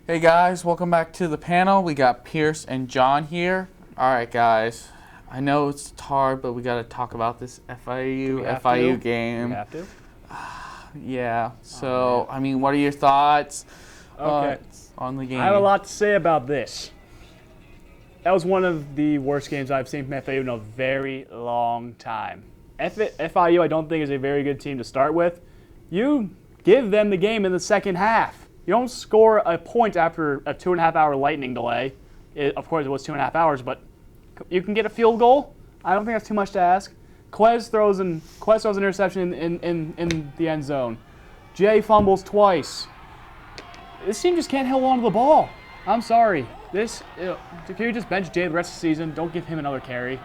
Hey guys, welcome back to the panel. We got Pierce and John here. All right, guys. I know it's hard, but we got to talk about this FIU game. We have to? Yeah. So, what are your thoughts Okay. on the game? I have a lot to say about this. That was one of the worst games I've seen from FIU in a very long time. FIU, I don't think, is a very good team to start with. You give them the game in the second half. You don't score a point after a 2.5-hour lightning delay. Of course, it was 2.5 hours, but you can get a field goal. I don't think that's too much to ask. Quez throws an interception in the end zone. Jay fumbles twice. This team just can't hold on to the ball. I'm sorry. If you just bench Jay the rest of the season, don't give him another carry.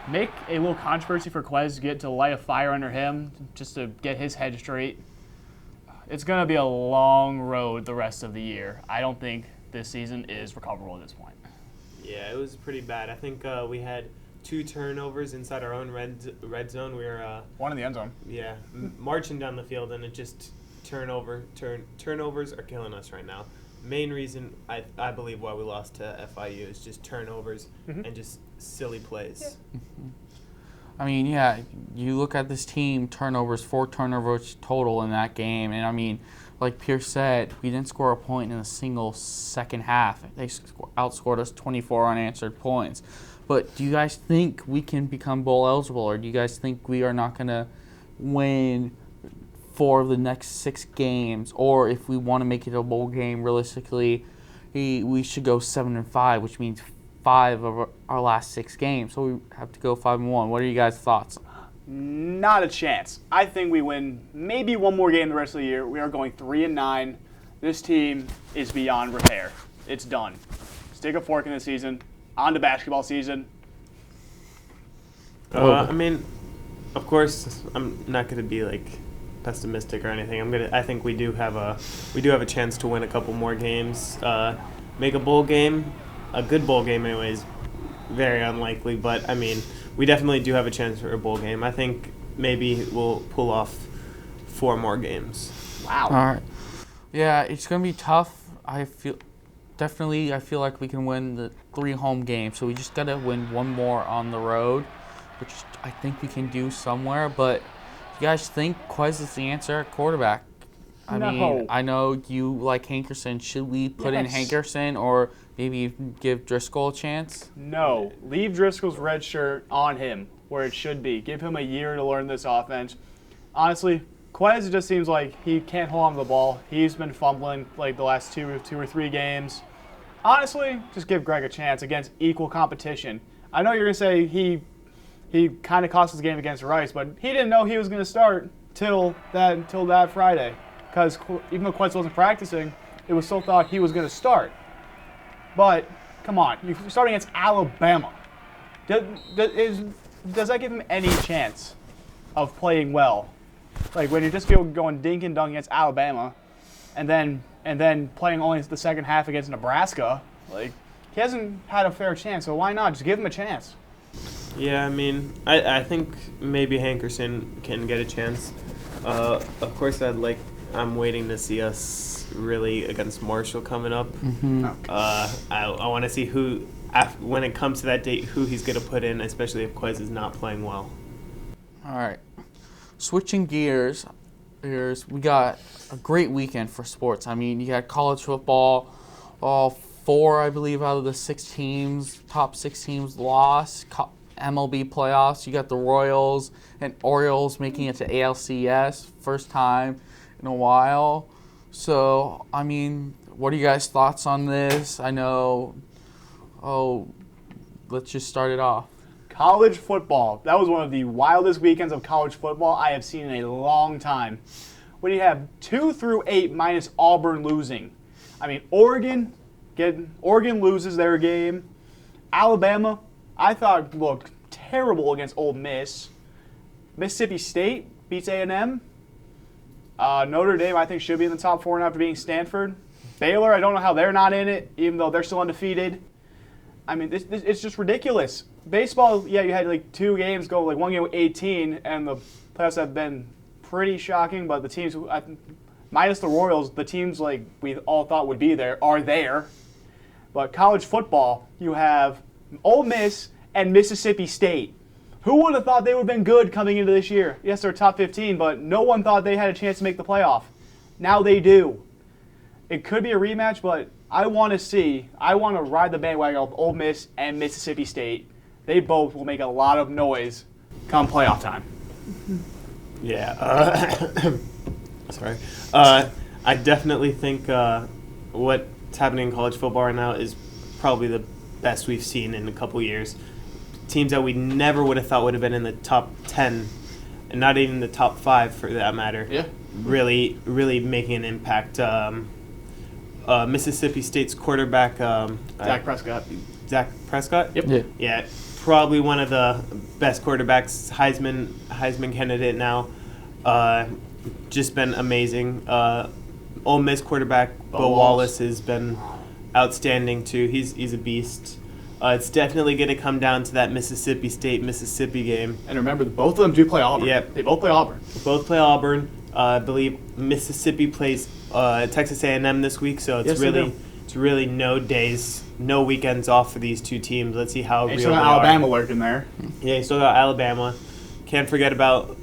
Make a little controversy for Quez to light a fire under him just to get his head straight. It's going to be a long road the rest of the year. I don't think this season is recoverable at this point. Yeah, it was pretty bad. I think we had 2 turnovers inside our own red zone. We were One in the end zone. marching down the field, and it just turnovers are killing us right now. Main reason I believe why we lost to FIU is just turnovers and just silly plays. You look at this team, 4 turnovers total in that game. And, like Pierce said, we didn't score a point in a single second half. They outscored us 24 unanswered points. But do you guys think we can become bowl eligible, or do you guys think we are not going to win 4 of the next 6 games? Or if we want to make it a bowl game, realistically, we should go 7-5, which means 5 of our last 6 games. So we have to go 5-1. What are you guys' thoughts? Not a chance. I think we win maybe one more game the rest of the year. We are going 3-9. This team is beyond repair. It's done. Stick a fork in the season. On to basketball season. Of course, I'm not going to be pessimistic or anything. I think we do have a chance to win a couple more games. Make a bowl game, a good bowl game, anyways. Very unlikely, but we definitely do have a chance for a bowl game. I think maybe we'll pull off 4 more games. Wow. All right. Yeah, it's gonna be tough. I feel like we can win the 3 home games. So we just gotta win 1 more on the road, which I think we can do somewhere. But you guys think Quez is the answer at quarterback? No. I know you like Hankerson. Should we put in Hankerson, or maybe give Driscoll a chance? No. Leave Driscoll's red shirt on him where it should be. Give him a year to learn this offense. Honestly, Quez just seems like he can't hold on to the ball. He's been fumbling the last 2 or 3 games. Honestly, just give Greg a chance against equal competition. I know you're going to say he kind of cost his game against Rice, but he didn't know he was going to start till that Friday. Because even though Quez wasn't practicing, it was still thought he was going to start. But, come on, you're starting against Alabama. Does that give him any chance of playing well? When you're just going dink and dunk against Alabama, and then playing only the second half against Nebraska, he hasn't had a fair chance, so why not? Just give him a chance. Yeah, I think maybe Hankerson can get a chance. Of course, I'm waiting to see us really against Marshall coming up. Mm-hmm. I want to see who, when it comes to that date, who he's going to put in, especially if Quez is not playing well. All right. Switching gears, we got a great weekend for sports. You got college football. All 4, I believe, out of the top 6 teams lost. MLB playoffs, you got the Royals and Orioles making it to ALCS. First time in a while. So, what are you guys' thoughts on this? Let's just start it off. College football. That was one of the wildest weekends of college football I have seen in a long time. When you have 2 through 8 minus Auburn losing. Oregon loses their game. Alabama, I thought, looked terrible against Ole Miss. Mississippi State beats A&M. Notre Dame, I think, should be in the top 4 after beating Stanford. Baylor, I don't know how they're not in it, even though they're still undefeated. It's just ridiculous. Baseball, yeah, you had 2 games go, 1 game with 18, and the playoffs have been pretty shocking, but the teams minus the Royals, the teams like we all thought would be there are there. But college football, you have Ole Miss and Mississippi State. Who would have thought they would have been good coming into this year? Yes, they're top 15, but no one thought they had a chance to make the playoff. Now they do. It could be a rematch, but I want to ride the bandwagon of Ole Miss and Mississippi State. They both will make a lot of noise come playoff time. Yeah. Sorry. I definitely think what's happening in college football right now is probably the best we've seen in a couple years. Teams that we never would have thought would have been in the top 10, and not even the top 5 for that matter. Yeah. Really making an impact. Mississippi State's quarterback, Dak Prescott. Dak Prescott? Yep. Yeah, probably one of the best quarterbacks, Heisman candidate now. Just been amazing. Ole Miss quarterback Bo Wallace has been outstanding too. He's a beast. It's definitely going to come down to that Mississippi State-Mississippi game. And remember, both of them do play Auburn. Yep. They both play Auburn. Both play Auburn. I believe Mississippi plays Texas A&M this week, so it's really no days, no weekends off for these two teams. Let's see how real And they Alabama are. lurking there. Yeah, you still got Alabama. Can't forget about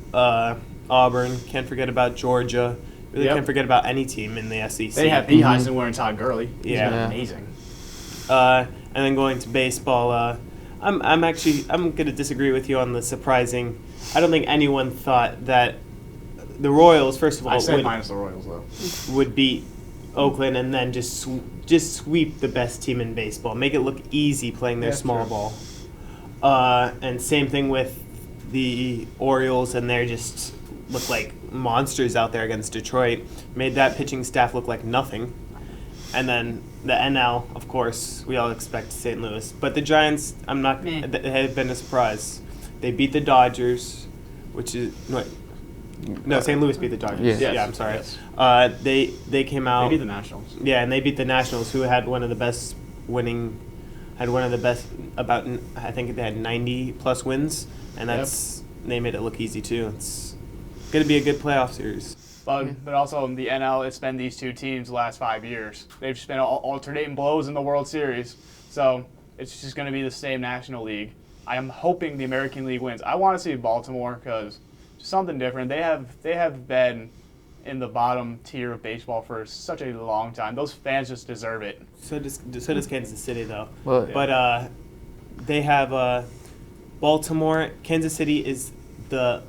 Auburn. Can't forget about Georgia. Really Yep. can't forget about any team in the SEC. They have the Heisman winner Todd Gurley. He's Yeah. been amazing. And then going to baseball, I'm going to disagree with you on the surprising. I don't think anyone thought that the Royals, first of all, I said minus the Royals, though. would beat Oakland and then just sweep the best team in baseball, make it look easy playing their Yeah, small true. ball. And same thing with the Orioles, and they just look like monsters out there against Detroit. Made that pitching staff look like nothing. And then the NL, of course, we all expect St. Louis. But the Giants, they have been a surprise. They beat the Dodgers, which is no, St. Louis beat the Dodgers. Yes. Yeah, I'm sorry. Yes. They came out. Maybe the Nationals. Yeah, and they beat the Nationals, who had one of the best, about, I think they had 90 plus wins, and they made it look easy too. It's going to be a good playoff series. But also in the NL, it's been these two teams the last 5 years. They've just been alternating blows in the World Series. So it's just going to be the same National League. I am hoping the American League wins. I want to see Baltimore because something different. They have been in the bottom tier of baseball for such a long time. Those fans just deserve it. So does Kansas City, though. Well, But they have Baltimore. Kansas City is the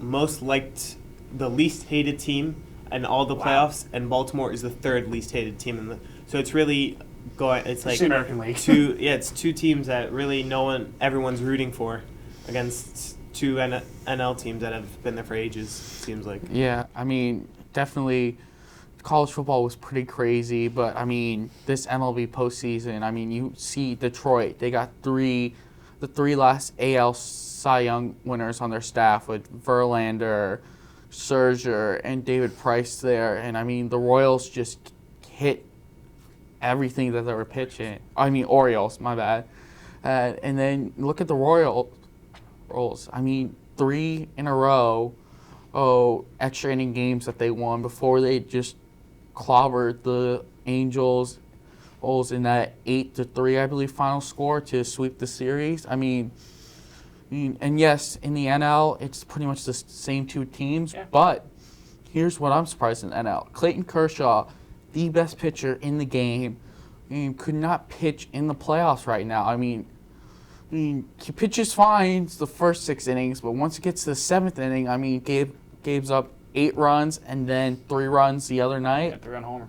least hated team in all the playoffs, and Baltimore is the third least hated team in the. So it's really going. It's like the American League. It's two teams that really everyone's rooting for, against two NL teams that have been there for ages. It seems like. Yeah, I mean, definitely college football was pretty crazy, but I mean, this MLB postseason, I mean, you see Detroit, they got the three last AL Cy Young winners on their staff with Verlander, Scherzer, and David Price there, and I mean, the Royals just hit everything that they were pitching. I mean, Orioles, my bad. And then look at the Royals. I mean, 3 in a row, extra inning games that they won before they just clobbered the Angels in that 8-3, I believe, final score to sweep the series. I mean, and yes, in the NL, it's pretty much the same two teams, but here's what I'm surprised in the NL. Clayton Kershaw, the best pitcher in the game, could not pitch in the playoffs right now. I mean, he pitches fine the first 6 innings, but once it gets to the 7th inning, I mean, Gabe's up 8 runs and then 3 runs the other night. Yeah, 3-run homer.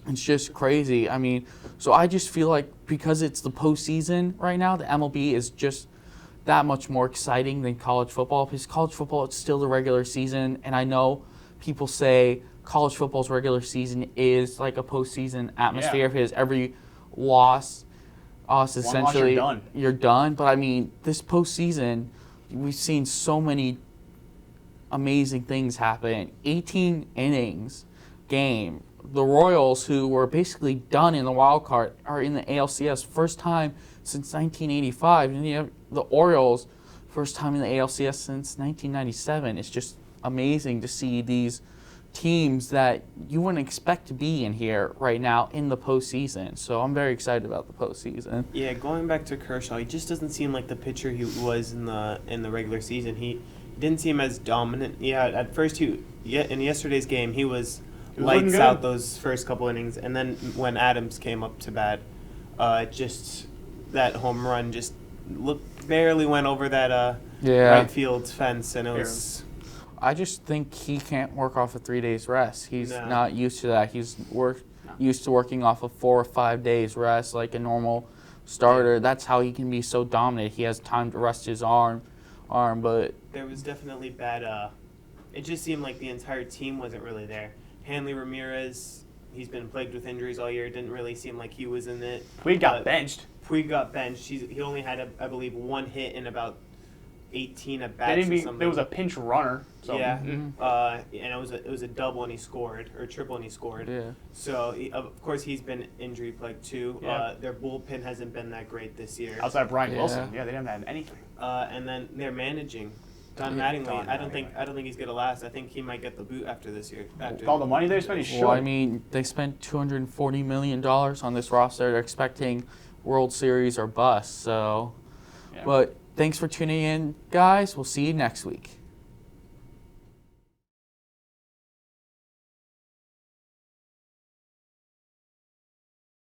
It's just crazy. I mean, so I just feel like because it's the postseason right now, the MLB is just that much more exciting than college football, because college football, it's still the regular season, and I know people say college football's regular season is like a postseason atmosphere because every loss essentially you're done. But I mean, this postseason, we've seen so many amazing things happen. 18 innings game. The Royals, who were basically done in the wild card, are in the ALCS first time since 1985, and you have the Orioles first time in the ALCS since 1997. It's just amazing to see these teams that you wouldn't expect to be in here right now in the postseason. So I'm very excited about the postseason. Yeah, going back to Kershaw, he just doesn't seem like the pitcher he was in the regular season. He didn't seem as dominant. Yeah, at first in yesterday's game he was looking lights good. out those first couple innings, and then when Adams came up to bat, just that home run just barely went over that right field fence, and it was. I just think he can't work off of 3 days rest. He's No. not used to that. He's used to working off of 4 or 5 days rest like a normal starter. That's how he can be so dominant. He has time to rest his arm, but There was definitely bad. It just seemed like the entire team wasn't really there. Hanley Ramirez, he's been plagued with injuries all year. It didn't really seem like he was in it. We got benched. Puig got benched. He only had, I believe, 1 hit in about 18 at They bats didn't or be, something. there was a pinch runner. So Yeah, and it was a double and he scored, or triple and he scored. yeah. So of course he's been injury plagued too. Yeah. Their bullpen hasn't been that great this year. outside of Brian Yeah. Wilson, yeah, they didn't have anything. And then they're managing. Don Yeah, Mattingly, Don I don't Mattingly. think he's gonna last. I think he might get the boot after this year. With all the money they spent, he should. Well, I mean, they spent $240 million on this roster. They're expecting World Series or bust. So, Yeah. but thanks for tuning in, guys. We'll see you next week.